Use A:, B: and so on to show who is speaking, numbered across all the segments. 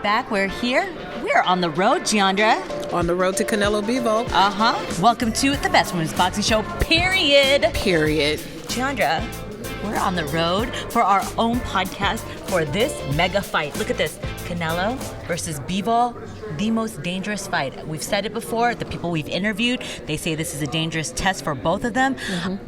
A: back. We're here. We're on the road, Jeandra.
B: On the road to Canelo-Bivol.
A: Welcome to the best women's boxing show, period. Jeandra, we're on the road for our own podcast for this mega fight. Look at this. Canelo versus Bivol, the most dangerous fight. We've said it before. The people we've interviewed, they say this is a dangerous test for both of them.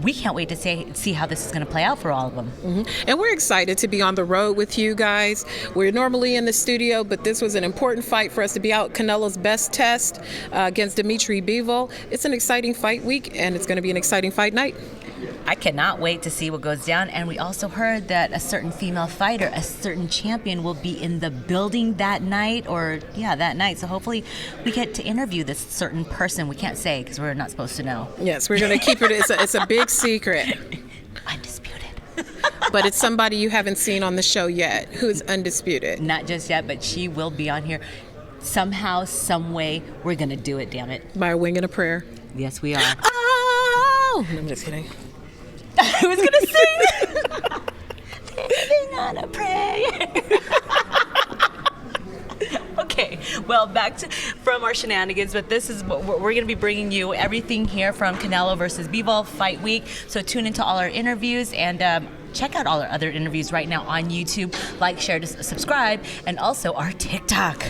A: We can't wait to see how this is going to play out for all of them.
B: And we're excited to be on the road with you guys. We're normally in the studio, but this was an important fight for us to be out. Canelo's best test against Dimitri Bivol. It's an exciting fight week, and it's going to be an exciting fight night.
A: I cannot wait to see what goes down. And we also heard that a certain female fighter, a certain champion, will be in the building that night, that night. So hopefully we get to interview this certain person. We can't say because we're not supposed to know.
B: Yes, we're going to keep it. It's a big secret.
A: Undisputed.
B: But it's somebody you haven't seen on the show yet who's undisputed.
A: Not just yet, but she will be on here. Somehow, some way, we're going to do it, damn it.
B: By a wing and a prayer.
A: Yes, we are.
B: Oh! I'm just kidding.
A: I was going to sing. Living on a prayer. Okay, well, back from our shenanigans, but this is what we're going to be bringing you everything here from Canelo versus Bivol Fight Week. So tune into all our interviews and check out all our other interviews right now on YouTube. Like, share, subscribe, and also our TikTok.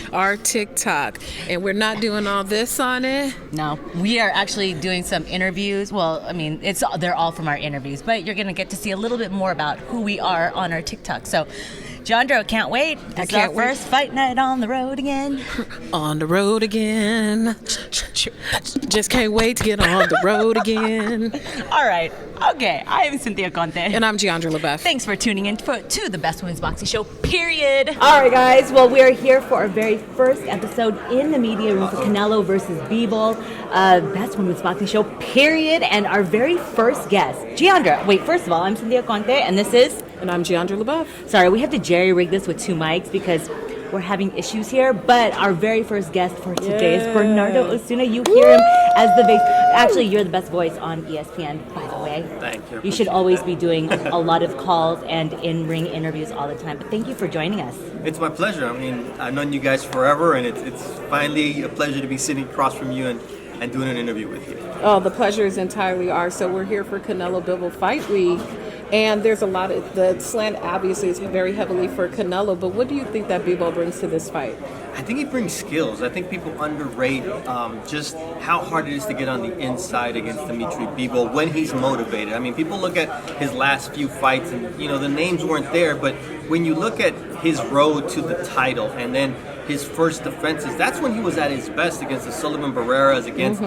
B: And we're not doing all this on it.
A: No, we are actually doing some interviews. Well, I mean, they're all from our interviews, but you're going to get to see a little bit more about who we are on our TikTok. So, Jeandra, can't wait. It's our first fight night on the road again.
B: On the road again. Just can't wait to get on the road again.
A: All right. Okay. I am Cynthia Conte.
B: And I'm Jeandra LeBeauf.
A: Thanks for tuning in to the best women's boxing show, period. All right, guys. Well, we are here for our very first episode in the media room for Canelo versus Bivol, best women's boxing show, period. And our very first guest, Jeandra. Wait, first of all, I'm Cynthia Conte, and this is...
B: And I'm Jeandra LeBeauf.
A: Sorry, we have to jerry-rig this with two mics because we're having issues here. But our very first guest for today is Bernardo Osuna. You hear him as the base. Actually, you're the best voice on ESPN, by the way.
C: Thank you.
A: You should always be doing a lot of calls and in-ring interviews all the time. But thank you for joining us.
C: It's my pleasure. I mean, I've known you guys forever, and it's finally a pleasure to be sitting across from you and doing an interview with you.
B: Oh, the pleasure is entirely ours. So we're here for Canelo-Bivol Fight Week. And there's a lot of, the slant obviously is very heavily for Canelo, but what do you think that Bivol brings to this fight?
C: I think he brings skills. I think people underrate just how hard it is to get on the inside against Dimitri Bivol when he's motivated. I mean, people look at his last few fights and, the names weren't there, but when you look at his road to the title and then his first defenses, that's when he was at his best against the Sullivan Barreras, against,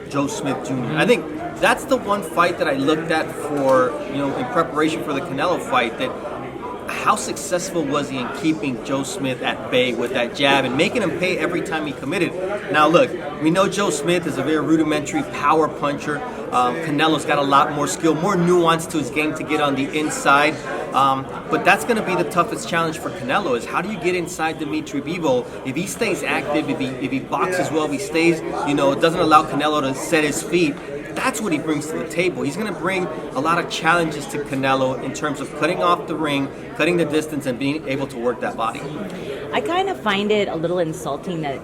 C: Joe Smith Jr. I think that's the one fight that I looked at for, in preparation for the Canelo fight, that how successful was he in keeping Joe Smith at bay with that jab and making him pay every time he committed. Now look, we know Joe Smith is a very rudimentary power puncher. Canelo's got a lot more skill, more nuance to his game to get on the inside. But that's going to be the toughest challenge for Canelo, is how do you get inside Dimitri Bivol? If he stays active, if he boxes well, if he stays, it doesn't allow Canelo to set his feet. That's what he brings to the table. He's going to bring a lot of challenges to Canelo in terms of cutting off the ring, cutting the distance, and being able to work that body.
A: I kind of find it a little insulting that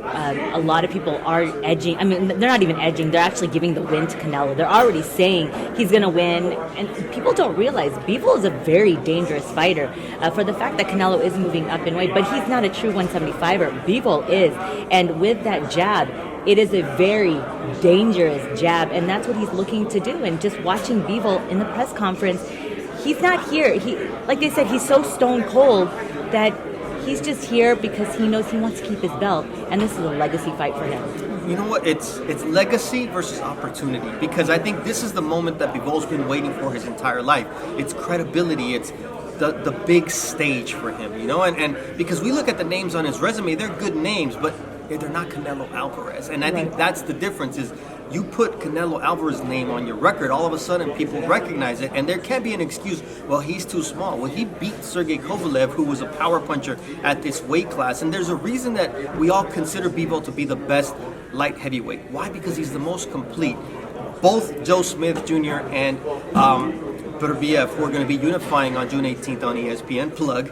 A: a lot of people are edging. I mean, they're not even edging. They're actually giving the win to Canelo. They're already saying he's going to win. And people don't realize Bivol is a very dangerous fighter. For the fact that Canelo is moving up in weight, but he's not a true 175er. Bivol is. And with that jab, it is a very dangerous jab, and that's what he's looking to do. And just watching Bivol in the press conference, he's not here. Like they said, he's so stone cold that he's just here because he knows he wants to keep his belt, and this is a legacy fight for him.
C: You know what? It's legacy versus opportunity, because I think this is the moment that Bivol's been waiting for his entire life. It's credibility. It's the big stage for him, and because we look at the names on his resume, they're good names, but they're not Canelo Alvarez. And I think that's the difference, is you put Canelo Alvarez's name on your record, all of a sudden people recognize it, and there can't be an excuse, well, he's too small. Well, he beat Sergey Kovalev, who was a power puncher at this weight class, and there's a reason that we all consider Bivol to be the best light heavyweight. Why? Because he's the most complete. Both Joe Smith Jr. and Berbiev, who are going to be unifying on June 18th on ESPN, plug.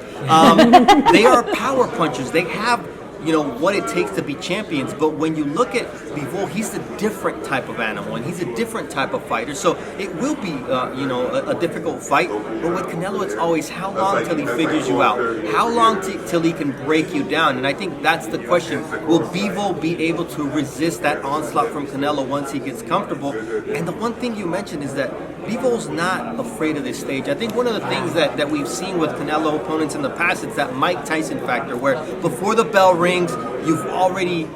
C: They are power punchers. They have, what it takes to be champions. But when you look at Bivol, he's a different type of animal, and he's a different type of fighter. So it will be, a difficult fight. But with Canelo, it's always how long till he figures you out? How long till he can break you down? And I think that's the question. Will Bivol be able to resist that onslaught from Canelo once he gets comfortable? And the one thing you mentioned is that Bivol's not afraid of this stage. I think one of the things that we've seen with Canelo opponents in the past is that Mike Tyson factor, where before the bell rings, you've already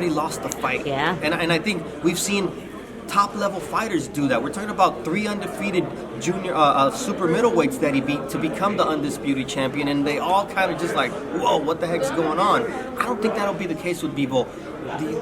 C: lost the fight.
A: Yeah.
C: And I think we've seen top level fighters do that. We're talking about 3 undefeated junior super middleweights that he beat to become the undisputed champion, and they all kind of just like, whoa, what the heck's going on? I don't think that'll be the case with Bivol.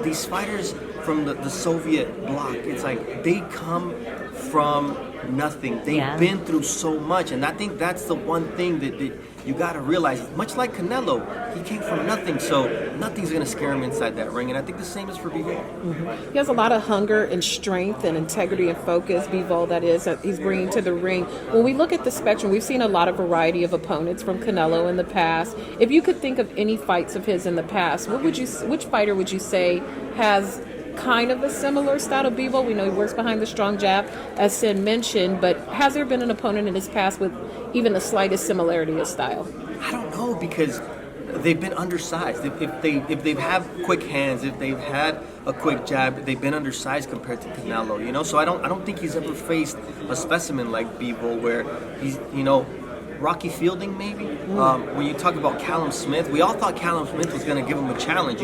C: These fighters from the Soviet bloc, it's like they come from nothing. They've been through so much, and I think that's the one thing that you got to realize. Much like Canelo, he came from nothing, so nothing's going to scare him inside that ring, and I think the same is for Bivol.
B: Mm-hmm. He has a lot of hunger and strength and integrity and focus, Bivol, that he's bringing to the ring. When we look at the spectrum, we've seen a lot of variety of opponents from Canelo in the past. If you could think of any fights of his in the past, which fighter would you say has kind of a similar style of Bivol? We know he works behind the strong jab, as Sin mentioned, but has there been an opponent in his past with even the slightest similarity of style?
C: I don't know, because they've been undersized. If they've had quick hands, if they've had a quick jab, they've been undersized compared to Canelo. So I don't think he's ever faced a specimen like Bivol, where he's Rocky Fielding, maybe. When you talk about Callum Smith, we all thought Callum Smith was going to give him a challenge.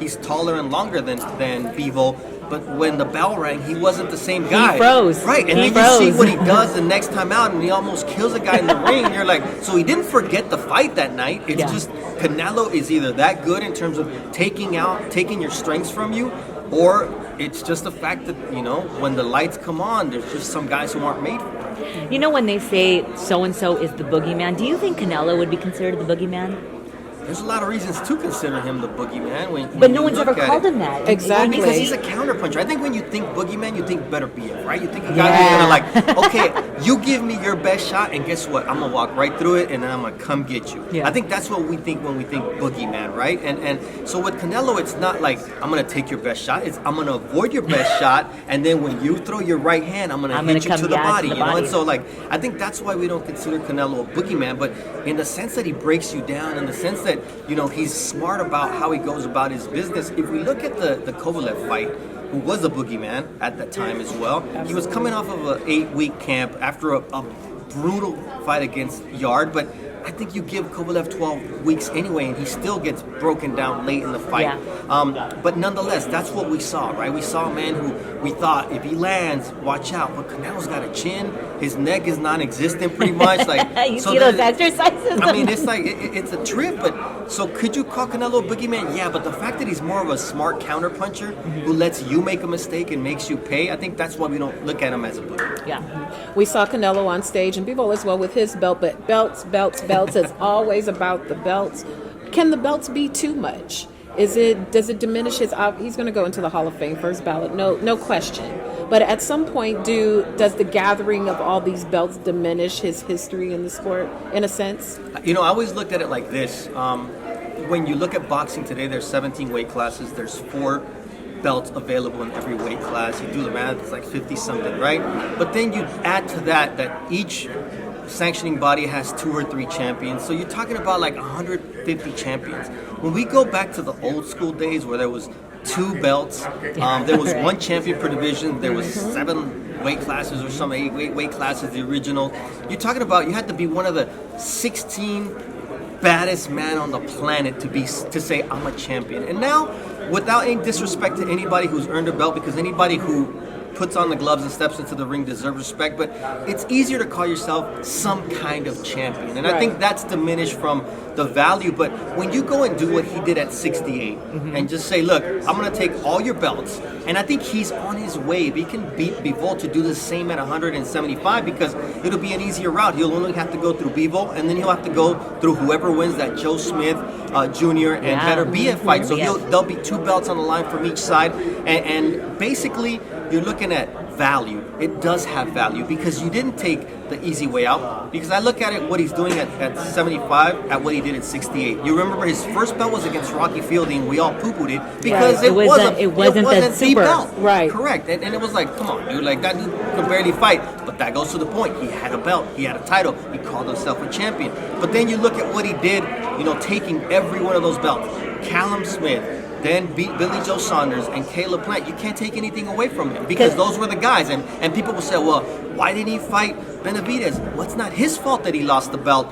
C: He's taller and longer than Bivol, but when the bell rang, he wasn't the same guy.
A: He froze.
C: Right, and then you see what he does the next time out, and he almost kills a guy in the ring. And you're like, so he didn't forget the fight that night. It's just Canelo is either that good in terms of taking your strengths from you, or it's just the fact that, when the lights come on, there's just some guys who aren't made for it.
A: When they say so-and-so is the boogeyman, do you think Canelo would be considered the boogeyman?
C: There's a lot of reasons to consider him the boogeyman.
A: But no one's ever called him that.
B: Exactly.
C: Because he's a counterpuncher. I think when you think boogeyman, you think Berbiev, right? You think a guy who's gonna okay, you give me your best shot, and guess what? I'm gonna walk right through it, and then I'm gonna come get you. Yeah. I think that's what we think when we think boogeyman, right? And so with Canelo, it's not like I'm gonna take your best shot. It's I'm gonna avoid your best shot, and then when you throw your right hand, I'm gonna hit you to the body. And so I think that's why we don't consider Canelo a boogeyman. But in the sense that he breaks you down, in the sense that he's smart about how he goes about his business. If we look at the Kovalev fight, who was a boogeyman at that time as well, he was coming off of an 8-week camp after a brutal fight against Yard, but I think you give Kovalev 12 weeks anyway, and he still gets broken down late in the fight. Yeah. But nonetheless, that's what we saw, right? We saw a man who we thought, if he lands, watch out. But Canelo's got a chin. His neck is non-existent pretty much.
A: You see those exercises?
C: I mean, it's like, it's a trip. But so could you call Canelo a boogeyman? Yeah, but the fact that he's more of a smart counterpuncher who lets you make a mistake and makes you pay, I think that's why we don't look at him as a boogeyman.
B: Yeah. We saw Canelo on stage, and Bivol as well with his belt, but belts. It's always about the belts. Can the belts be too much? Does it diminish his? He's going to go into the Hall of Fame first ballot, no question. But at some point, does the gathering of all these belts diminish his history in the sport, in a sense?
C: I always looked at it like this. When you look at boxing today, there's 17 weight classes. There's 4 belts available in every weight class. You do the math, it's like 50 something, right? But then you add to that each sanctioning body has 2 or 3 champions. So you're talking about like 150 champions. When we go back to the old school days where there was 2 belts, there was 1 champion per division, there was 7 weight classes or some 8 weight classes, the original. You're talking about you had to be one of the 16 baddest man on the planet to say I'm a champion. And now, without any disrespect to anybody who's earned a belt, because anybody who puts on the gloves and steps into the ring deserves respect, but it's easier to call yourself some kind of champion. And I think that's diminished from the value. But when you go and do what he did at 68 and just say, look, I'm going to take all your belts, and I think he's on his way. He can beat Bivol to do the same at 175 because it'll be an easier route. He'll only have to go through Bivol, and then he'll have to go through whoever wins that Joe Smith Jr. and Beterbiev fight. So there'll be 2 belts on the line from each side, and basically you're looking at value. It does have value because you didn't take the easy way out. Because I look at it, what he's doing at 75, at what he did at 68. You remember his first belt was against Rocky Fielding. We all poo-pooed it because it wasn't
A: the
C: the belt.
B: Right.
C: Correct. And it was like, come on, dude. Like, that dude could barely fight. But that goes to the point. He had a belt. He had a title. He called himself a champion. But then you look at what he did, taking every one of those belts. Callum Smith, then beat Billy Joe Saunders and Caleb Plant. You can't take anything away from him because those were the guys. And people will say, well, why didn't he fight Benavidez? Well, it's not his fault that he lost the belt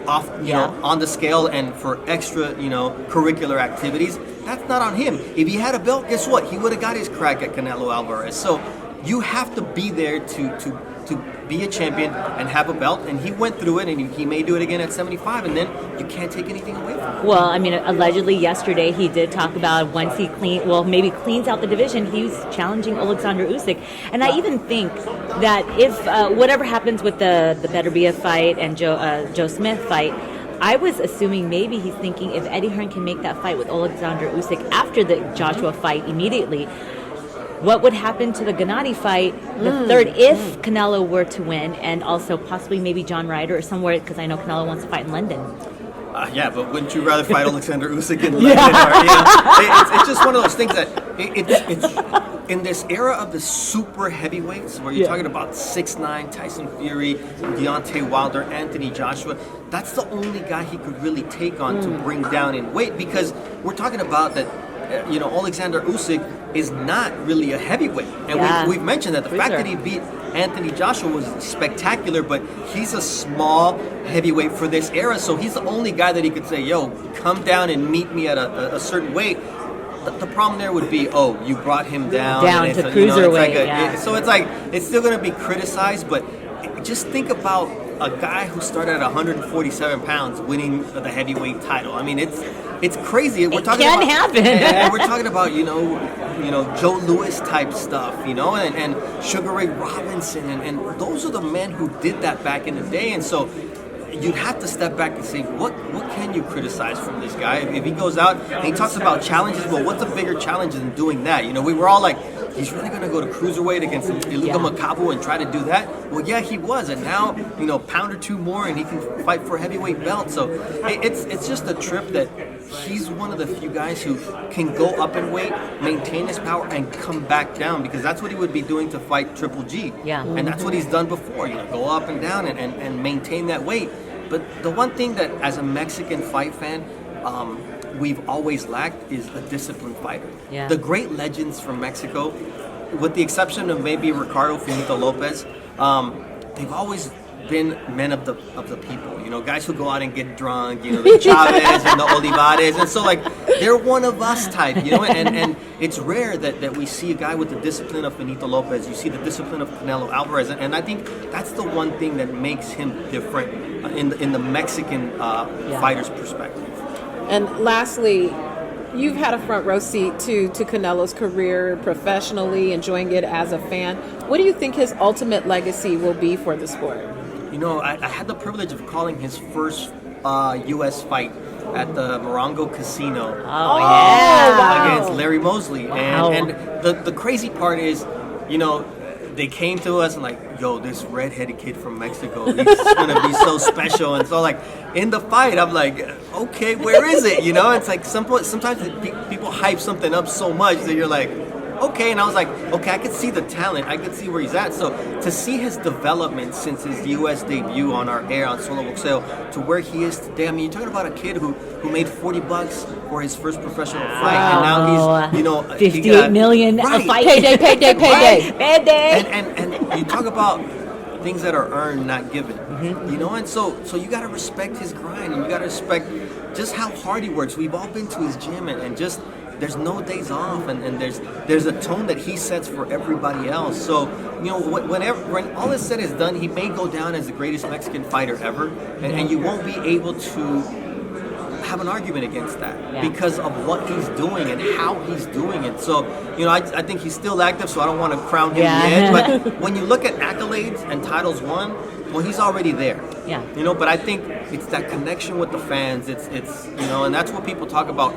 C: off, on the scale and for extra, curricular activities. That's not on him. If he had a belt, guess what? He would have got his crack at Canelo Alvarez. So you have to be there to be a champion and have a belt, and he went through it, and he may do it again at 75, and then you can't take anything away from him.
A: Well, I mean, allegedly yesterday he did talk about once he maybe cleans out the division, he's challenging Alexander Usyk. And I even think that if whatever happens with the Beterbiev fight and Joe Smith fight, I was assuming maybe he's thinking if Eddie Hearn can make that fight with Alexander Usyk after the Joshua fight immediately, what would happen to the Gennady fight, the third, if Canelo were to win, and also possibly maybe John Ryder or somewhere, because I know Canelo wants to fight in London.
C: Yeah, but wouldn't you rather fight Alexander Usyk in London? Or, it's just one of those things that it's in this era of the super heavyweights where you're talking about 6'9", Tyson Fury, Deontay Wilder, Anthony Joshua. That's the only guy he could really take on to bring down in weight, because we're talking about that. Alexander Usyk is not really a heavyweight. And we've mentioned that the fact that he beat Anthony Joshua was spectacular, but he's a small heavyweight for this era, so he's the only guy that he could say, yo, come down and meet me at a certain weight. The problem there would be, you brought him down
A: to cruiserweight.
C: So it's like, it's still going to be criticized, but just think about a guy who started at 147 pounds winning the heavyweight title. I mean, it's crazy. We're talking
A: can
C: about,
A: happen.
C: And we're talking about Joe Louis type stuff, and Sugar Ray Robinson, and those are the men who did that back in the day. And so you'd have to step back and say, what can you criticize from this guy? If he goes out and he talks about challenges, well, what's a bigger challenge than doing that? We were all like, he's really going to go to cruiserweight against Iluka Makabu and try to do that? Well, yeah, he was. And now, pound or two more and he can fight for a heavyweight belt. So it's just a trip that he's one of the few guys who can go up in weight, maintain his power, and come back down, because that's what he would be doing to fight Triple G.
A: Yeah.
C: And that's what he's done before, go up and down and maintain that weight. But the one thing that, as a Mexican fight fan, we've always lacked is a disciplined fighter.
A: Yeah.
C: The great legends from Mexico, with the exception of maybe Ricardo Finito Lopez, they've always been men of the people. Guys who go out and get drunk. The Chavez and the Olivares, and so they're one of us type. And it's rare that we see a guy with the discipline of Finito Lopez. You see the discipline of Canelo Alvarez, and I think that's the one thing that makes him different in the Mexican fighter's perspective.
B: And lastly, you've had a front row seat to Canelo's career professionally, enjoying it as a fan. What do you think his ultimate legacy will be for the sport?
C: I had the privilege of calling his first U.S. fight at the Morongo Casino against Larry Mosley.
A: Wow.
C: And the crazy part is, they came to us and this redheaded kid from Mexico, he's going to be so special. And so in the fight, I'm like, okay, where is it? It's like sometimes people hype something up so much that you're like, okay. And I was like, okay, I could see the talent. I could see where he's at. So to see his development since his U.S. debut on our air on Solo Boxeo to where he is today. I mean, you're talking about a kid who made $40 for his first professional fight. And now he's,
A: 58 million a fight.
B: Payday.
A: Payday.
C: And you talk about things that are earned, not given. And so you got to respect his grind, and you got to respect just how hard he works. We've all been to his gym, and just there's no days off, and there's a tone that he sets for everybody else. So when all is said is done, he may go down as the greatest Mexican fighter ever, and you won't be able to have an argument against that
A: Yeah.
C: because of what he's doing and how he's doing it. So, I think he's still active, so I don't want to crown him yet. But when you look at accolades and titles won, well, he's already there.
A: Yeah.
C: But I think it's that connection with the fans. It's and that's what people talk about,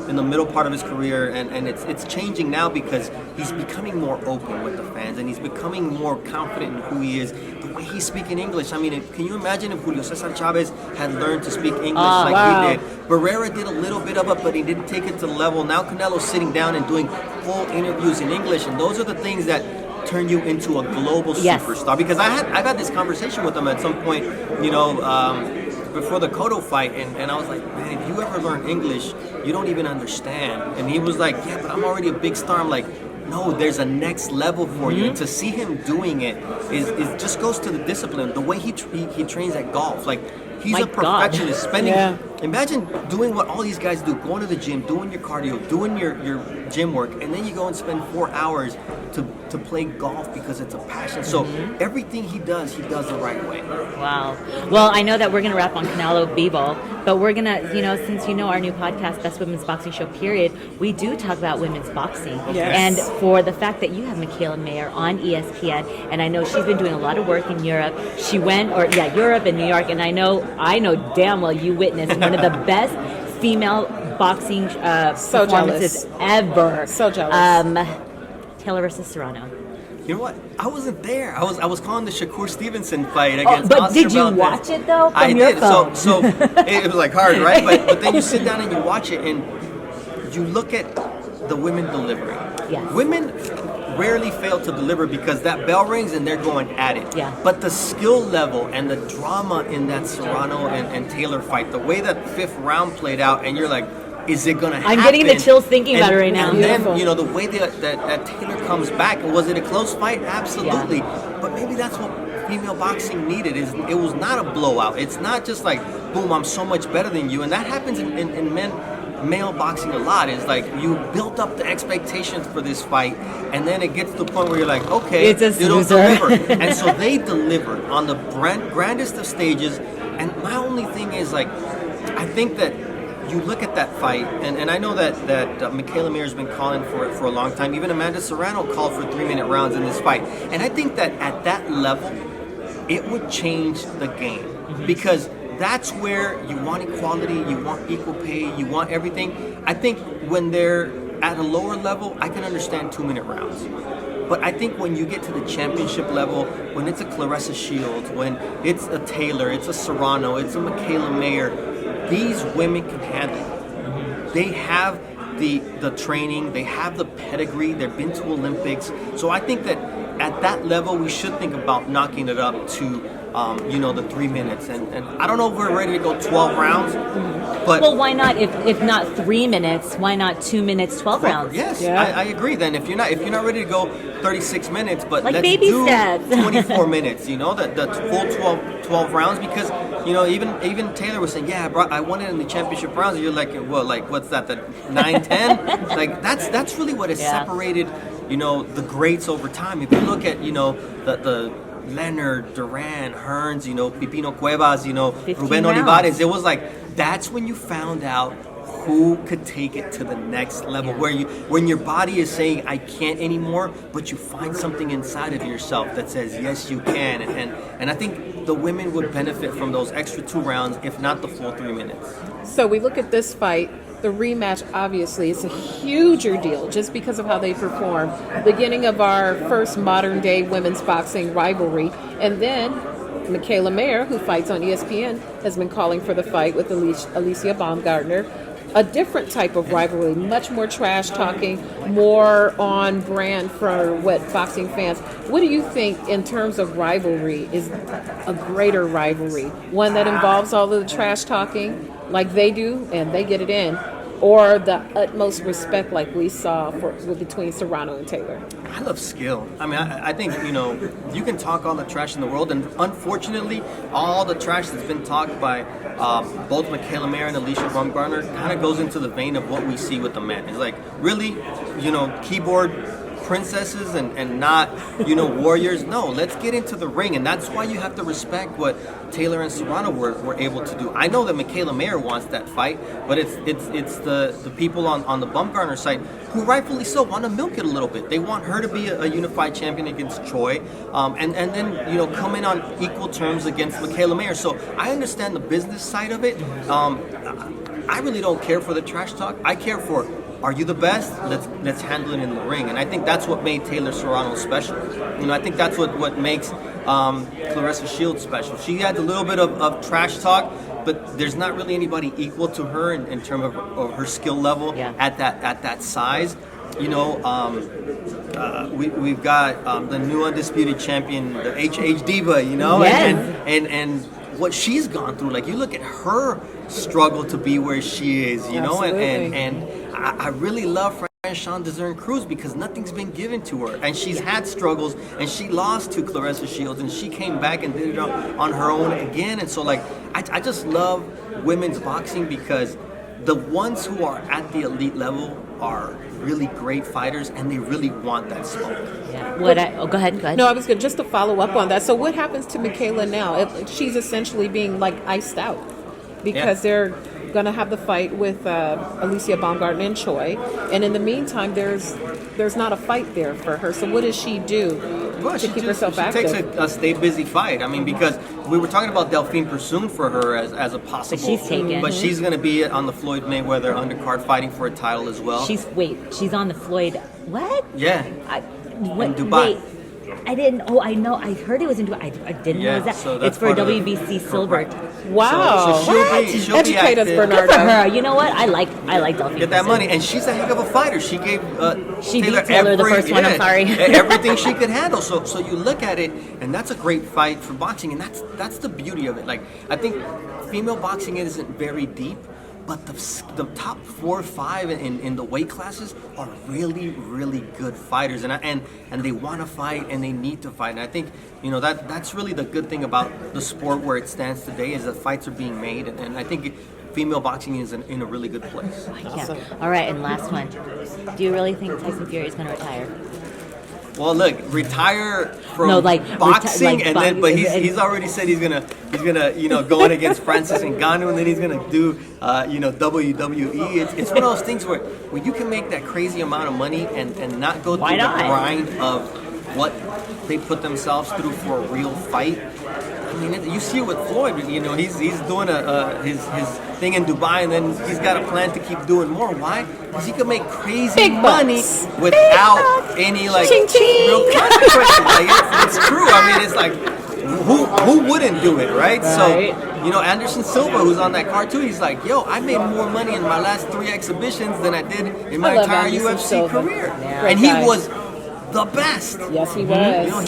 C: in the middle part of his career, and it's changing now because he's becoming more open with the fans and he's becoming more confident in who he is. The way he's speaking English. I mean, can you imagine if Julio Cesar Chavez had learned to speak English like he did? Barrera did a little bit of it, but he didn't take it to the level. Now Canelo's sitting down and doing full interviews in English, and those are the things that turn you into a global superstar. Because I've had this conversation with him at some point, before the Cotto fight, and I was like, man, if you ever learn English, you don't even understand. And he was like, yeah, but I'm already a big star. I'm like, no, there's a next level for you. And to see him doing it is just goes to the discipline, the way he trains at golf. Like, he's a perfectionist. Imagine doing what all these guys do, going to the gym, doing your cardio, doing your gym work, and then you go and spend 4 hours to play golf because it's a passion. So everything he does the right way.
A: Wow. Well, I know that we're going to wrap on Canelo-Bivol, but we're going to, since our new podcast, Best Women's Boxing Show, period, we do talk about women's boxing.
B: Yes.
A: And for the fact that you have Michaela Mayer on ESPN, and I know she's been doing a lot of work in Europe. She went, Europe and New York, and I know damn well you witnessed one of the best female boxing performances ever.
B: So jealous.
A: Taylor versus Serrano.
C: You know what? I wasn't there. I was calling the Shakur Stevenson fight against
A: but
C: Oscar
A: did you
C: Valdez.
A: watch it though? From
C: I
A: your
C: did.
A: phone?
C: So it was like hard, right? But then you sit down and you watch it and you look at the women delivering.
A: Yes.
C: Women rarely fail to deliver because that bell rings and they're going at it.
A: Yeah.
C: But the skill level and the drama in that Serrano and Taylor fight, the way that fifth round played out, and you're like, is it going to happen?
A: I'm getting the chills thinking about it right now.
C: And then, the way that Taylor comes back, was it a close fight? Absolutely.
A: Yeah.
C: But maybe that's what female boxing needed. It was not a blowout. It's not just like, boom, I'm so much better than you. And that happens in male boxing a lot. Is like you built up the expectations for this fight, and then it gets to the point where you're like, okay,
A: it's a
C: they don't
A: snoozer.
C: deliver. And so they delivered on the grandest of stages. And my only thing is, like, I think that you look at that fight, and I know that Michaela Mayer has been calling for it for a long time. Even Amanda Serrano called for 3-minute rounds in this fight. And I think that at that level, it would change the game. Because that's where you want equality, you want equal pay, you want everything. I think when they're at a lower level, I can understand 2-minute rounds. But I think when you get to the championship level, when it's a Claressa Shields, when it's a Taylor, it's a Serrano, it's a Michaela Mayer, these women can handle it. They have the training, they have the pedigree, they've been to Olympics. So I think that at that level, we should think about knocking it up to the 3 minutes. And I don't know if we're ready to go 12 rounds, but...
A: Well, why not? If not 3 minutes, why not 2 minutes, 12 rounds?
C: Yes, I agree. Then if you're not ready to go 36 minutes, but
A: like
C: let's
A: baby
C: do
A: steps.
C: 24 minutes. The full 12 rounds, because even Taylor was saying, yeah, I won it in the championship rounds. And you're like, well, like what's that? The 9-10? Like that's really what has separated the greats over time. If you look at the Leonard, Duran, Hearns, Pipino Cuevas, Ruben Olivares, it was like that's when you found out who could take it to the next level, when your body is saying I can't anymore, but you find something inside of yourself that says yes you can, and I think the women would benefit from those extra 2 rounds, if not the full 3 minutes.
B: So we look at this fight. The rematch, obviously, is a huger deal just because of how they perform. Beginning of our first modern-day women's boxing rivalry. And then Michaela Mayer, who fights on ESPN, has been calling for the fight with Alicia Baumgartner. A different type of rivalry, much more trash-talking, more on brand for what boxing fans... What do you think, in terms of rivalry, is a greater rivalry? One that involves all of the trash-talking, like they do, and they get it in, or the utmost respect like we saw between Serrano and Taylor?
C: I love skill. I mean, I think, you can talk all the trash in the world, and unfortunately, all the trash that's been talked by both Michaela Mayer and Alicia Baumgartner kind of goes into the vein of what we see with the men. It's like, really, keyboard princesses and not, warriors. No, let's get into the ring. And that's why you have to respect what Taylor and Serrano were able to do. I know that Michaela Mayer wants that fight, but it's the people on the Bumgarner side who rightfully so want to milk it a little bit. They want her to be a unified champion against Choi, and then come in on equal terms against Michaela Mayer. So I understand the business side of it. I really don't care for the trash talk. I care for, are you the best? Let's handle it in the ring. And I think that's what made Taylor Serrano special. I think that's what makes Claressa Shields special. She had a little bit of trash talk, but there's not really anybody equal to her in terms of her skill level at that size. We've got the new undisputed champion, the HH Diva,
A: Yes.
C: and what she's gone through. Like, you look at her struggle to be where she is, and I really love Sean Dezern Cruz because nothing's been given to her, and she's had struggles, and she lost to Claressa Shields, and she came back and did it on her own again. And so, like, I just love women's boxing because the ones who are at the elite level are really great fighters, and they really want that smoke.
A: Yeah. Go ahead.
B: No, I was good. Just to follow up on that. So what happens to Michaela now? She's essentially being like iced out because they're going to have the fight with Alicia Baumgartner and Choi, and in the meantime, there's not a fight there for her. So what does she do to keep herself active?
C: She takes a stay busy fight. I mean, because we were talking about Delphine Persoon for her as a possible,
A: but she's taken.
C: But she's going to be on the Floyd Mayweather undercard fighting for a title as well.
A: She's on the Floyd. What?
C: Yeah.
A: In
C: Dubai.
A: Wait. I didn't. Oh, I know. I heard it was in Dubai. I didn't know that.
C: So
A: it's for WBC silver.
B: Wow.
C: So she'll be
B: Educate us,
C: active.
B: Bernardo.
A: Good for her. You know what? I like Delphine.
C: Get that money, and she's a heck of a fighter. She gave
A: she beat Taylor the first one. I'm sorry.
C: Everything she could handle. So you look at it, and that's a great fight for boxing, and that's the beauty of it. Like, I think female boxing isn't very deep, but the top 4 or 5 in the weight classes are really, really good fighters, and they want to fight, and they need to fight. And I think that's really the good thing about the sport where it stands today, is that fights are being made, and I think female boxing is in a really good place.
A: Yeah. All right, and last one. Do you really think Tyson Fury is going to retire?
C: Well, look, retire from boxing, but he's already said he's gonna go in against Francis Ngannou, and then he's gonna do WWE. It's one of those things where you can make that crazy amount of money and not go through the grind of what they put themselves through for a real fight. I mean, you see it with Floyd. He's doing his thing in Dubai, and then he's got a plan to keep doing more. Why? Because he can make crazy money without any real consequences. It's true. I mean, it's like, who wouldn't do it, right? So Anderson Silva, who's on that card too, he's like, I made more money in my last 3 exhibitions than I did in my entire UFC career, and he was the best.
B: Yes, he was.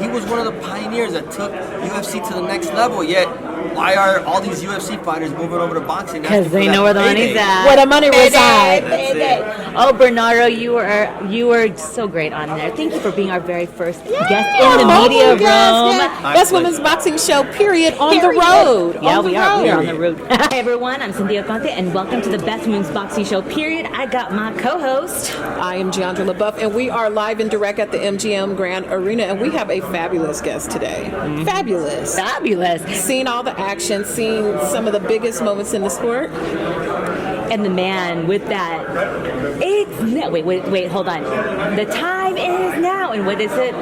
C: He was one of the pioneers that took UFC to the next level. Yet, why are all these UFC fighters moving over to boxing?
A: Because they know where the money's at.
B: Where the money resides.
A: Oh, Bernardo, you were so great on there. Thank you for being our very first guest in the media room.
B: Best Women's Boxing Show, period, on the road.
A: Yeah, we are. We are on the road. Hi, everyone. I'm Cynthia Conte, and welcome to the Best Women's Boxing Show, period. I got my co-host.
B: I am Jeandra LeBeauf, and we are live and direct at the MGM Grand Arena, and we have a fabulous guest today. Mm-hmm. Fabulous. Seen all the action, seen some of the biggest moments in the sport.
A: And the man with that, wait, hold on. The time is now, and what is it?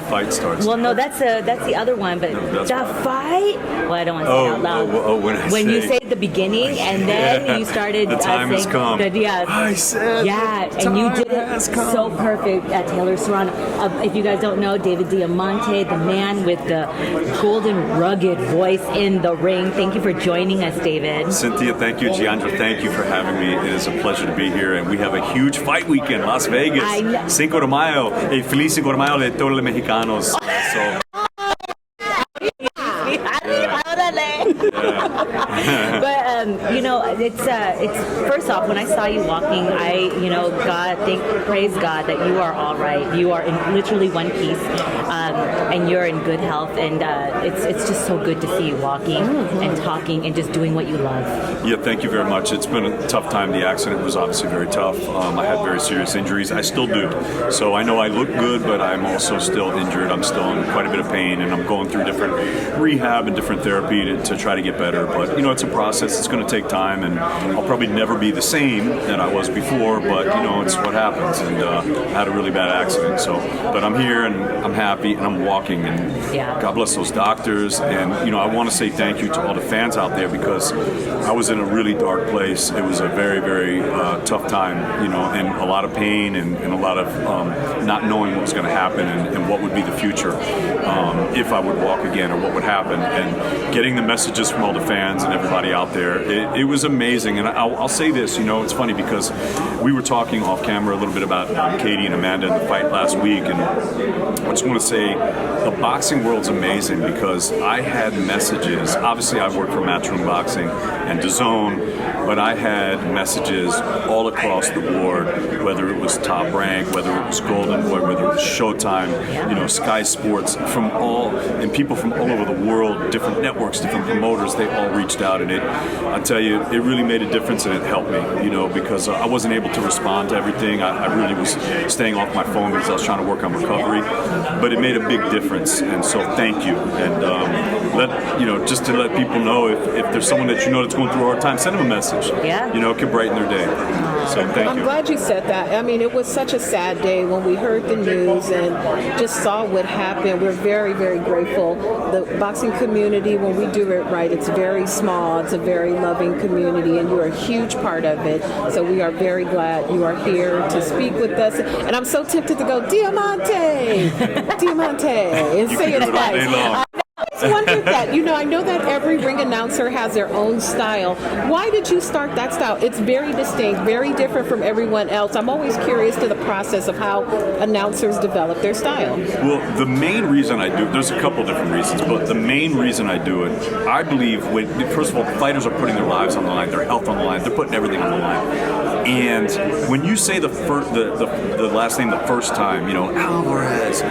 D: Fight starts.
A: Well, no, that's the other one, but the fight. Well, I don't want to say it out loud. When you say the beginning, and then you started.
D: The time has come.
A: I
D: said.
A: Yeah, and you did it so perfect at Taylor Serrano. If you guys don't know, David Diamante, the man with the golden, rugged voice in the ring. Thank you for joining us, David.
D: Cynthia, thank you. Jeandra, thank you for having me. It is a pleasure to be here, and we have a huge fight weekend, Las Vegas, Cinco de Mayo. A feliz Cinco de Mayo de todos los mexicanos. So.
A: But It's first off, when I saw you walking, praise God that you are all right. You are in literally one piece, and you're in good health, and it's just so good to see you walking and talking and just doing what you love.
D: Yeah, thank you very much. It's been a tough time. The accident was obviously very tough. I had very serious injuries. I still do. So I know I look good, but I'm also still injured. I'm still in quite a bit of pain, and I'm going through different rehab and different therapy to try to get better. But, it's a process. It's going to take time, and I'll probably never be the same that I was before, but, it's what happens. And I had a really bad accident. But I'm here, and I'm happy, and I'm walking, and God bless those doctors. And, I want to say thank you to all the fans out there, because I was in a really dark place. It was a very, very tough time, and a lot of pain and a lot of not knowing what was going to happen and what would be the future if I would walk again or what would happen. And getting the messages from all the fans and everybody out there, it was amazing. And I'll say this, it's funny because we were talking off camera a little bit about Katie and Amanda in the fight last week, and I just want to say the boxing world's amazing because I had messages. Obviously, I worked for Matchroom Boxing and DAZN, but I had messages all across the board, whether it was Top Rank, whether it was Golden Boy, whether it was Showtime, Sky Sports, and people from all over the world, different networks, different promoters, they all reached out, and I tell you, it really made a difference, and it helped me, because I wasn't able to respond to everything. I really was staying off my phone because I was trying to work on recovery, but it made a big difference, and so thank you, and just to let people know if there's someone that that's going through a hard time, send them a message.
A: Yeah.
D: It can brighten their day. So thank you.
B: I'm glad you said that. I mean, it was such a sad day when we heard the news and just saw what happened. We're very, very grateful. The boxing community, when we do it right, it's very small. It's a very loving community, and you're a huge part of it. So we are very glad you are here to speak with us. And I'm so tempted to go, Diamante! Diamante! And say it twice. I wondered that. I know that every ring announcer has their own style. Why did you start that style? It's very distinct, very different from everyone else. I'm always curious to the process of how announcers develop their style.
D: Well, the main reason I do, there's a couple different reasons, but the main reason I do it, I believe, first of all, fighters are putting their lives on the line, their health on the line, they're putting everything on the line. And when you say the last name the first time, Alvarez,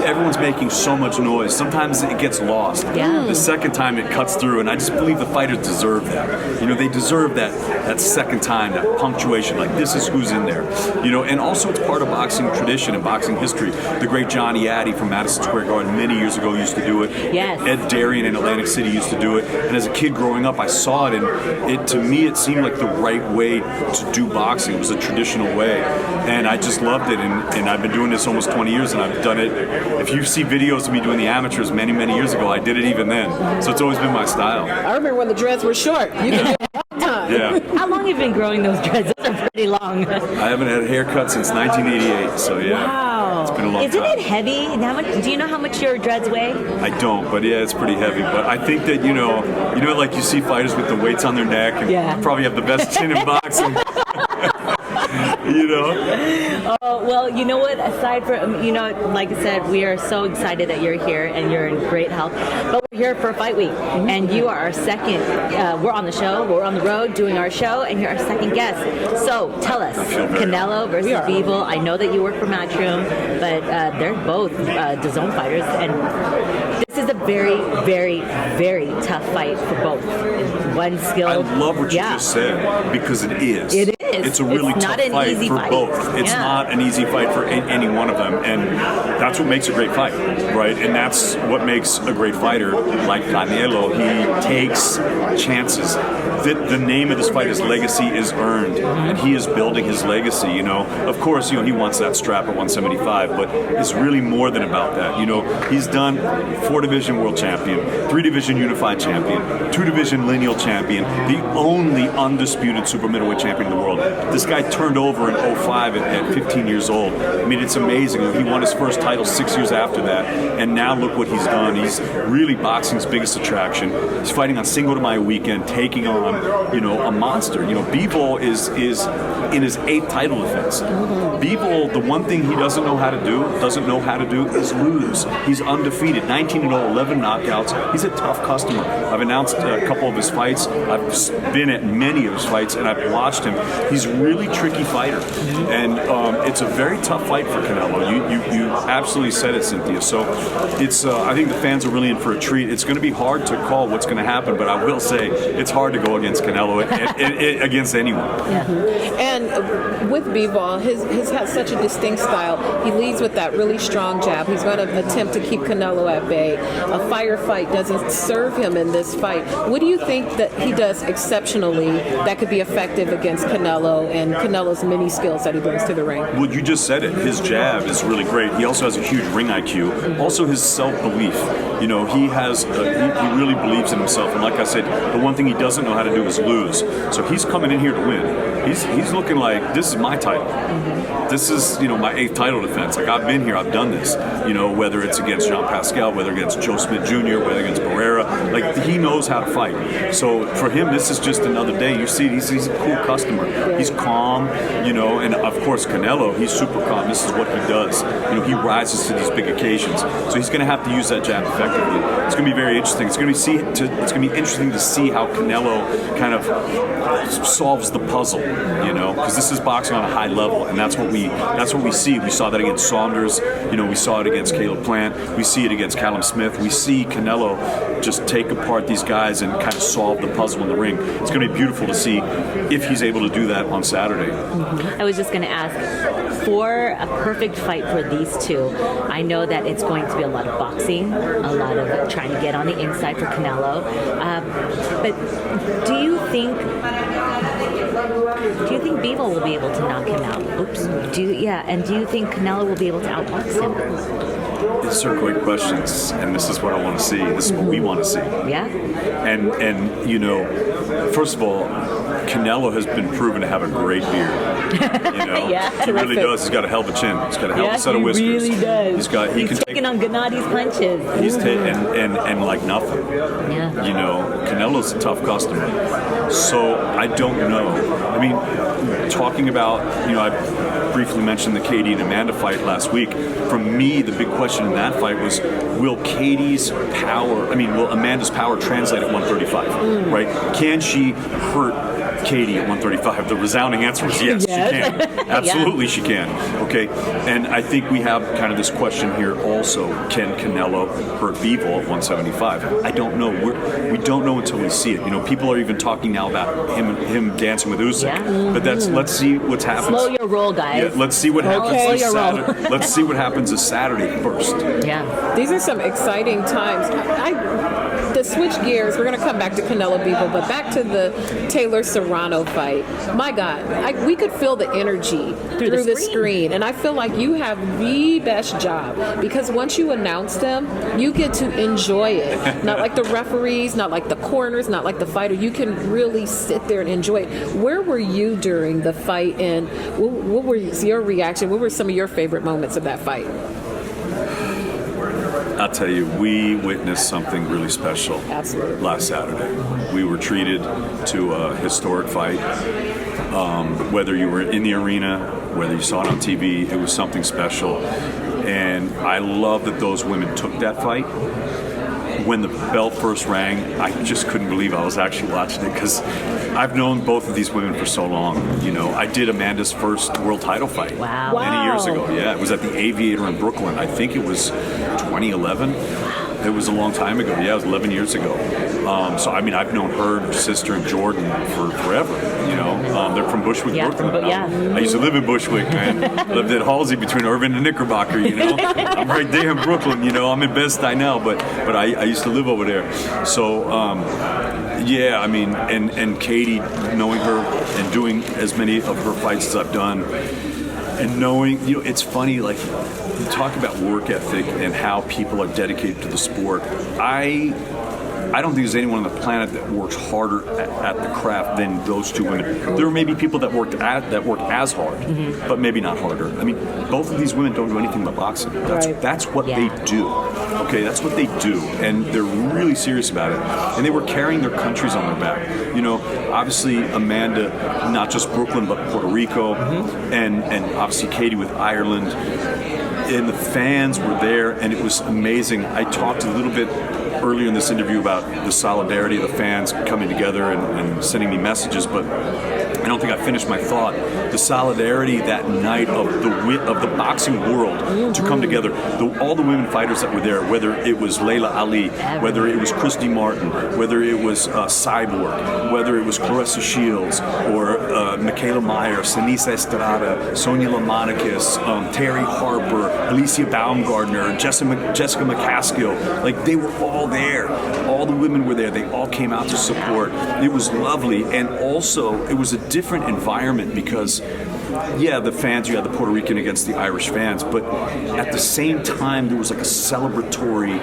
D: everyone's making so much noise. Sometimes it gets lost.
A: Yeah.
D: The second time it cuts through, and I just believe the fighters deserve that. They deserve that second time, that punctuation, like this is who's in there. And also it's part of boxing tradition and boxing history. The great Johnny Addy from Madison Square Garden many years ago used to do it.
A: Yes.
D: Ed Darien in Atlantic City used to do it. And as a kid growing up, I saw it, and to me it seemed like the right way to do boxing. It was a traditional way, and I just loved it. And I've been doing this almost 20 years, and I've done it. If you see videos of me doing the amateurs many, many years ago, I did it even then. So it's always been my style.
B: I remember when the dreads were short. You can do it all the time.
D: Yeah.
A: How long have you been growing those dreads? Those are pretty long.
D: I haven't had a haircut since 1988, so yeah.
A: Wow.
D: It's been a long
A: Isn't
D: time.
A: it heavy? Do you know how much your dreads weigh?
D: I don't, but yeah, it's pretty heavy. But I think that, like you see fighters with the weights on their neck, and I probably have the best chin in boxing.
A: Oh, well, you know what? Aside from, like I said, we are so excited that you're here and you're in great health. But we're here for Fight Week, and you are our second. We're on the show, we're on the road doing our show, and you're our second guest. So tell us, Canelo versus Bivol. I know that you work for Matchroom, but they're both DAZN fighters, and this is a very, very, very tough fight for both. One skill.
D: I love what you just said, because it is.
A: It is.
D: It's a really tough fight for
A: fight.
D: both. It's not an easy fight for any one of them, and that's what makes a great fight, right? And that's what makes a great fighter like Canelo. He takes chances. The name of this fight is Legacy is Earned, and he is building his legacy. Of course, he wants that strap at 175, but it's really more than about that. He's done 4-division world champion, 3-division unified champion, 2-division lineal champion, the only undisputed super middleweight champion in the world. This guy turned over in 05 at 15 years old. I mean, it's amazing. He won his first title 6 years after that. and now look what he's done. He's really boxing's biggest attraction. He's fighting on Cinco de Mayo weekend, taking on, a monster. Bivol is in his 8th title defense. Bivol, the one thing he doesn't know how to do is lose. He's undefeated, 19-0, 11 knockouts. He's a tough customer. I've announced a couple of his fights. I've been at many of his fights, and I've watched him. He's a really tricky fighter, and it's a very tough fight for Canelo. You absolutely said it, Cynthia. So it's I think the fans are really in for a treat. It's going to be hard to call what's going to happen, but I will say it's hard to go against Canelo against anyone.
A: Yeah.
B: And with Bivol, his has such a distinct style. He leads with that really strong jab. He's going to attempt to keep Canelo at bay. A firefight doesn't serve him in this fight. What do you think that he does exceptionally that could be effective against Canelo and Canelo's many skills that he brings to the ring?
D: Well, you just said it. His jab is really great. He also has a huge ring IQ. Also, his self-belief. He has he really believes in himself. And like I said, the one thing he doesn't know how to do is lose. So he's coming in here to win. He's looking like, this is my title. This is, my 8th title defense. Like, I've been here, I've done this. Whether it's against Jean Pascal, whether against Joe Smith Jr., whether against Barrera. Like, he knows how to fight. So for him, this is just another day. You see, he's a cool customer. He's calm, and of course Canelo, he's super calm. This is what he does. He rises to these big occasions. So he's going to have to use that jab effectively. It's going to be very interesting. It's going to be interesting to see how Canelo kind of solves the puzzle, because this is boxing on a high level, and that's what we see. We saw that against Saunders. We saw it against Caleb Plant. We see it against Callum Smith. We see Canelo just take apart these guys and kind of solve the puzzle in the ring. It's going to be beautiful to see if he's able to do that on Saturday.
A: I was just going to ask, for a perfect fight for these two, I know that it's going to be a lot of boxing, a lot of trying to get on the inside for Canelo. But do you think Bivol will be able to knock him out? Do you think Canelo will be able to outbox him?
D: These are great questions, and this is what I want to see. This is what we want to see.
A: Yeah.
D: And first of all, Canelo has been proven to have a great beard.
A: Yeah,
D: he really does. He's got a hell of a chin. He's got a hell of a set of whiskers.
A: He really does.
D: He's
A: taking on Gennadi's punches.
D: He's and like nothing.
A: Yeah.
D: Canelo's a tough customer. So I don't know. I mean, talking about, I briefly mentioned the Katie and Amanda fight last week. For me, the big question in that fight was, will Amanda's power translate at 135, right? Can she hurt Katie at 135? The resounding answer was yes. She can. Absolutely, she can. Okay, and I think we have kind of this question here also: can Canelo hurt Bivol at 175? I don't know. We don't know until we see it. People are even talking now about him dancing with Usyk. But let's see what's happening.
A: Slow your roll, guys.
D: Yeah, let's see what happens this Saturday. Let's see what happens this Saturday first.
A: Yeah,
B: these are some exciting times. To switch gears, we're going to come back to Canelo-Bivol, but back to the Taylor-Serrano fight. My God, we could feel the energy through the screen, and I feel like you have the best job, because once you announce them, you get to enjoy it. Not like the referees, not like the corners, not like the fighter. You can really sit there and enjoy it. Where were you during the fight, and what was your reaction? What were some of your favorite moments of that fight?
D: I'll tell you, we witnessed something really special.
B: Absolutely.
D: Last Saturday. We were treated to a historic fight. Whether you were in the arena, whether you saw it on TV, it was something special. And I love that those women took that fight. When the bell first rang, I just couldn't believe I was actually watching it, because I've known both of these women for so long. I did Amanda's first world title fight many years ago. Yeah, it was at the Aviator in Brooklyn. I think it was 2011. It was a long time ago. Yeah, it was 11 years ago. So, I've known her sister and Jordan for forever, They're from Bushwick, Brooklyn. I used to live in Bushwick, man. Lived at Halsey between Irving and Knickerbocker, I'm right there in Brooklyn, I'm in Bed-Stuy now, but I used to live over there. So, and Katie, knowing her and doing as many of her fights as I've done, and knowing, it's funny, like, you talk about work ethic and how people are dedicated to the sport. I don't think there's anyone on the planet that works harder at the craft than those two women. There may be people that work as hard, but maybe not harder. I mean, both of these women don't do anything but boxing. That's what they do. Okay, that's what they do, and they're really serious about it. And they were carrying their countries on their back. You know, obviously Amanda, not just Brooklyn, but Puerto Rico, and obviously Katie with Ireland. And the fans were there, and it was amazing. I talked a little bit earlier in this interview about the solidarity of the fans coming together and sending me messages, but I don't think I finished my thought. The solidarity that night of the boxing world to come together. All the women fighters that were there, whether it was Layla Ali, whether it was Christy Martin, whether it was Cyborg, whether it was Clarissa Shields, or Michaela Meyer, Sinisa Estrada, Sonia Lamonicus, Terry Harper, Alicia Baumgardner, Jessica McCaskill. Like, they were all there. All the women were there. They all came out to support. It was lovely, and also it was a different environment because, yeah, the fans, you had the Puerto Rican against the Irish fans, but at the same time there was like a celebratory.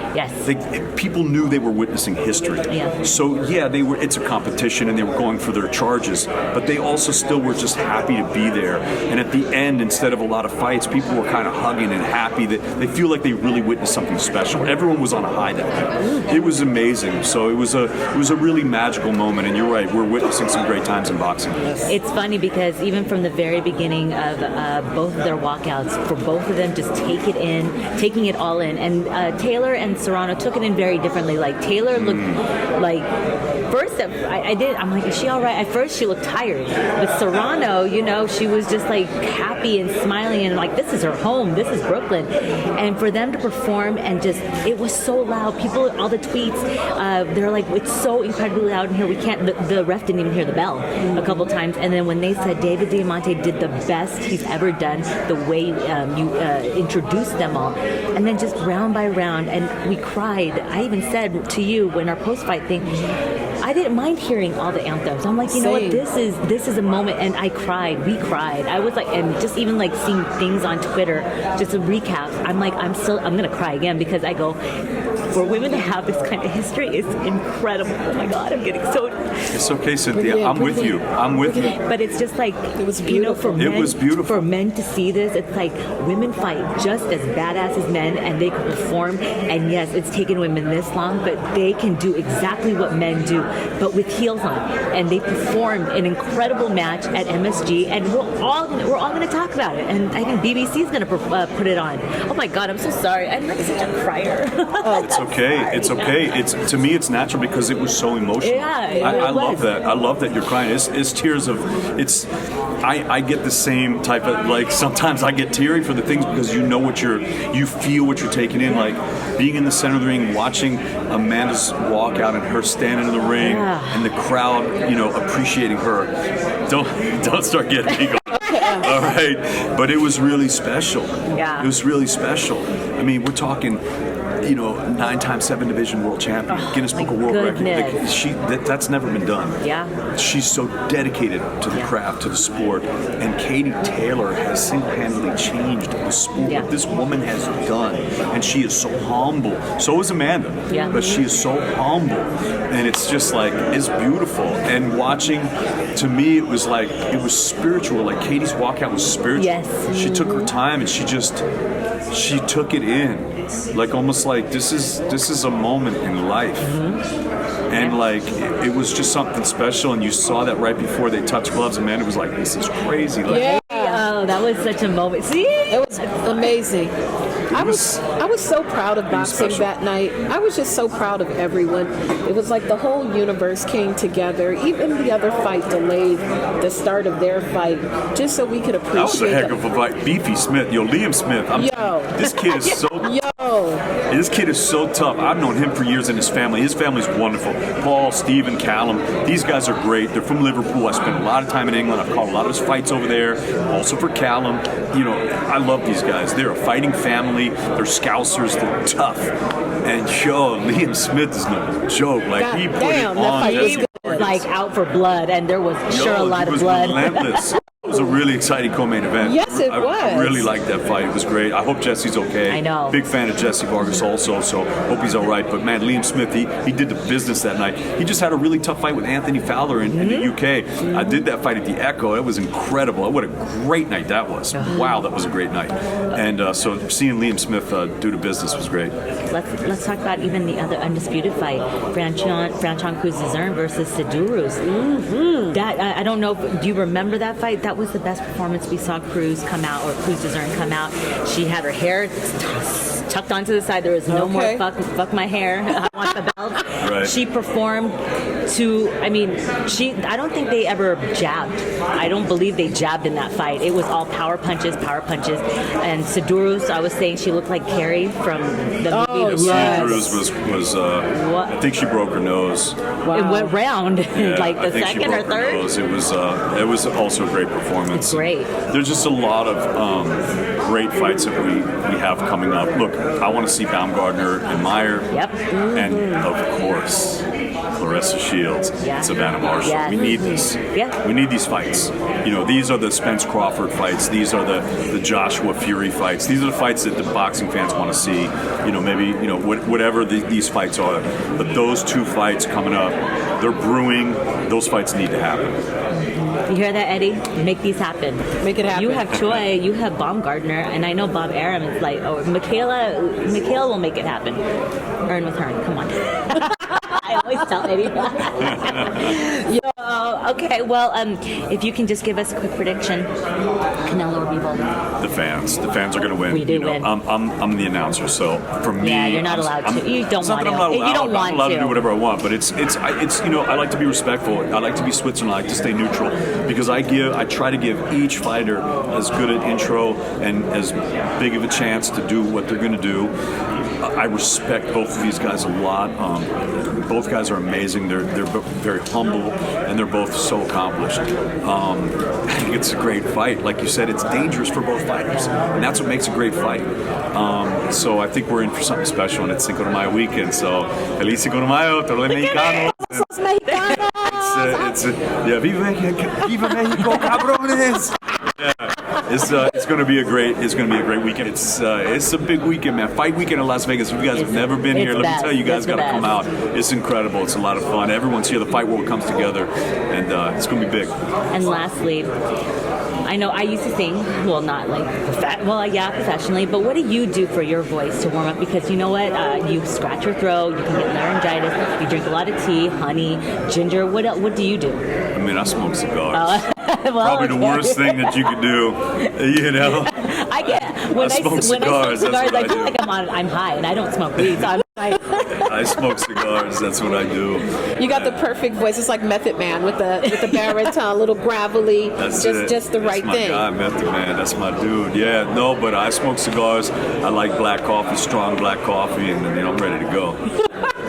D: People knew they were witnessing history. So yeah, it's a competition and they were going for their charges, but they also still were just happy to be there. And at the end, instead of a lot of fights, people were kind of hugging and happy that they feel like they really witnessed something special. Everyone was on a high that night. It was amazing. So it was a really magical moment, and you're right, we're witnessing some great times in boxing.
A: It's funny because even from the very beginning of both of their walkouts, for both of them just taking it all in. And Taylor and Serrano took it in very differently. Like, Taylor looked like, first I'm like, is she all right? At first she looked tired. But Serrano, you know, she was just like happy and smiling and like, this is her home. This is Brooklyn. And for them to perform and just, it was so loud. People, all the tweets, they're like, it's so incredibly loud in here. We can't, the ref didn't even hear the bell a couple times. And then when they said David Diamante did the best he's ever done, the way you introduced them all, and then just round by round, and we cried. I even said to you when our post-fight thing, I didn't mind hearing all the anthems. I'm like, you know what, this is a moment, and I cried. We cried. I was like, and just even like seeing things on Twitter, just a recap. I'm like, I'm gonna cry again because I go, for women to have this kind of history is incredible. Oh my God, I'm getting so.
D: It's okay, Cynthia. I'm with you.
A: But it's just like, it was beautiful. You know, for men, it was beautiful. For men to see this, it's like women fight just as badass as men, and they can perform. And yes, it's taken women this long, but they can do exactly what men do, but with heels on. And they performed an incredible match at MSG, and we're all going to talk about it. And I think BBC is going to put it on. Oh my God, I'm so sorry. I'm like such a crier.
D: It's okay. Sorry. It's okay. It's, to me, it's natural because it was so emotional.
A: Yeah,
D: I love that. I love that you're crying. It's tears of. I get the same type of, like, sometimes I get teary for the things because you feel what you're taking in, like being in the center of the ring, watching Amanda's walk out and her standing in the ring, and the crowd, you know, appreciating her. Don't start getting me going. All right, but it was really special.
A: Yeah,
D: it was really special. I mean, we're talking, you know, 9-time 7 division world champion, Guinness Book of World Records. That's never been done.
A: Yeah.
D: She's so dedicated to the craft, to the sport, and Katie Taylor has single-handedly changed the sport. What this woman has done, and she is so humble. So is Amanda. Yeah. But she is so humble, and it's just like, it's beautiful. And watching, to me, it was spiritual. Like, Katie's walkout was spiritual.
A: Yes.
D: She took her time, and she took it in. Like, almost like this is a moment in life. And like, it was just something special, and you saw that right before they touched gloves. Amanda was like, this is crazy. Like,
A: oh, that was such a moment. See?
B: It was amazing. I was so proud of boxing that night. I was just so proud of everyone. It was like the whole universe came together. Even the other fight delayed the start of their fight just so we could appreciate.
D: That was a heck of a fight. Beefy Smith, Liam Smith. This kid is so. This kid is so tough. I've known him for years, and his family. His family's wonderful. Paul, Stephen, Callum. These guys are great. They're from Liverpool. I spent a lot of time in England. I've called a lot of his fights over there. Also for Callum. You know, I love these guys. They're a fighting family. They're Scousers. They're tough. And Liam Smith is no joke. Like, he was
A: like out for blood, and there was a lot of blood.
D: Relentless. It was a really exciting co-main event.
B: Yes, it
D: I
B: was.
D: really liked that fight. It was great. I hope Jesse's okay.
A: I know.
D: Big fan of Jesse Vargas also, so hope he's all right. But man, Liam Smith, he did the business that night. He just had a really tough fight with Anthony Fowler in the UK. I did that fight at the Echo. It was incredible. What a great night that was. Wow, that was a great night. And so seeing Liam Smith do the business was great.
A: Let's talk about even the other undisputed fight, Franchon Cruz-Dezern versus Sidurus. That I don't know. Do you remember that fight? That was the best performance we saw Cruz-Dezern come out. She had her hair tucked onto the side. There was no more fuck my hair. I want the belt.
D: Right.
A: She performed to. I mean, I don't think they ever jabbed. I don't believe they jabbed in that fight. It was all power punches. And Sidurus, I was saying she looked like Carrie from the movie.
D: Sidurus was I think she broke her nose.
A: It went round, like the second or third.
D: It was also a great performance.
A: It's great.
D: There's just a lot of great fights that we have coming up. Look, I want to see Baumgardner and Meyer.
A: Yep.
D: And of course, Clarissa Shields, Savannah Marshall.
A: Yeah.
D: We need this.
A: Yeah.
D: We need these fights. You know, these are the Spence Crawford fights. These are the Joshua Fury fights. These are the fights that the boxing fans want to see. You know, maybe, you know, whatever these fights are. But those two fights coming up, they're brewing. Those fights need to happen.
A: You hear that, Eddie? Make these happen.
B: Make it happen.
A: You have Choi, you have Baumgardner, and I know Bob Arum is like, oh, Michaela will make it happen. Earn with her. Come on. I always tell Eddie that. Okay, well, if you can just give us a quick prediction, Canelo or Bivol?
D: The fans are going to win.
A: We do win.
D: I'm the announcer, so for me,
A: you're not allowed to. You don't want to.
D: You don't want to. I'm allowed to do whatever I want, but it's you know, I like to be respectful. I like to be Switzerland. I like to stay neutral because I try to give each fighter as good an intro and as big of a chance to do what they're going to do. I respect both of these guys a lot. Both guys are amazing. They're both very humble, and they're both so accomplished. I think it's a great fight. Like you said, it's dangerous for both fighters, and that's what makes a great fight. So I think we're in for something special, and it's Cinco de Mayo weekend. So feliz Cinco de Mayo, todos los mexicanos. Yeah, viva Mexico, cabrones. It's going to be a great weekend. It's a big weekend, man. Fight weekend in Las Vegas. If you guys have never been here, let me tell you, guys got to come out. It's incredible. It's a lot of fun. Everyone's here. The fight world comes together, and it's going to be big.
A: And lastly, I know I used to sing, well, not like professionally, but what do you do for your voice to warm up? Because you know what, you scratch your throat, you can get laryngitis, you drink a lot of tea, honey, ginger. What do you do?
D: I mean, I smoke cigars. Probably the worst thing that you could do, you know.
A: When I smoke cigars, I feel like I'm high, and I don't smoke weed, so I'm high.
D: I smoke cigars. That's what I do.
B: You got the perfect voice. It's like Method Man with the baritone, a little gravelly.
D: That's
B: just the right thing.
D: That's my guy, Method Man. That's my dude. Yeah, no, but I smoke cigars. I like black coffee, strong black coffee, and I'm ready to go.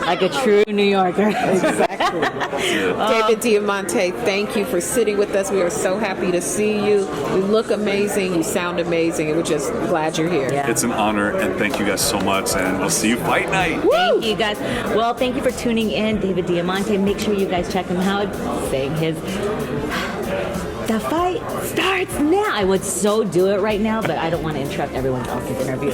A: Like a true New Yorker.
B: Exactly. David Diamante, thank you for sitting with us. We are so happy to see you. You look amazing. You sound amazing. And we're just glad you're here.
A: Yeah.
D: It's an honor, and thank you guys so much. And we'll see you fight night.
A: Thank you guys. Well, thank you for tuning in, David Diamante. Make sure you guys check him out. Saying his. The fight starts now. I would so do it right now, but I don't want to interrupt everyone else's interview.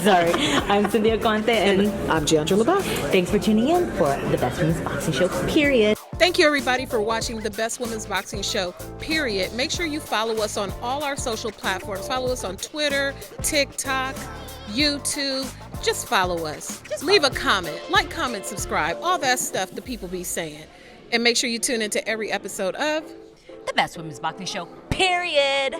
A: Sorry. I'm Cynthia Conte, and
B: I'm Jeandra LeBeauf.
A: Thanks for tuning in for the Best Women's Boxing Show, period.
B: Thank you, everybody, for watching the Best Women's Boxing Show, period. Make sure you follow us on all our social platforms. Follow us on Twitter, TikTok, YouTube. Just follow us. Leave a comment. Like, comment, subscribe. All that stuff the people be saying. And make sure you tune into every episode of
A: The Best Women's Boxing Show, period.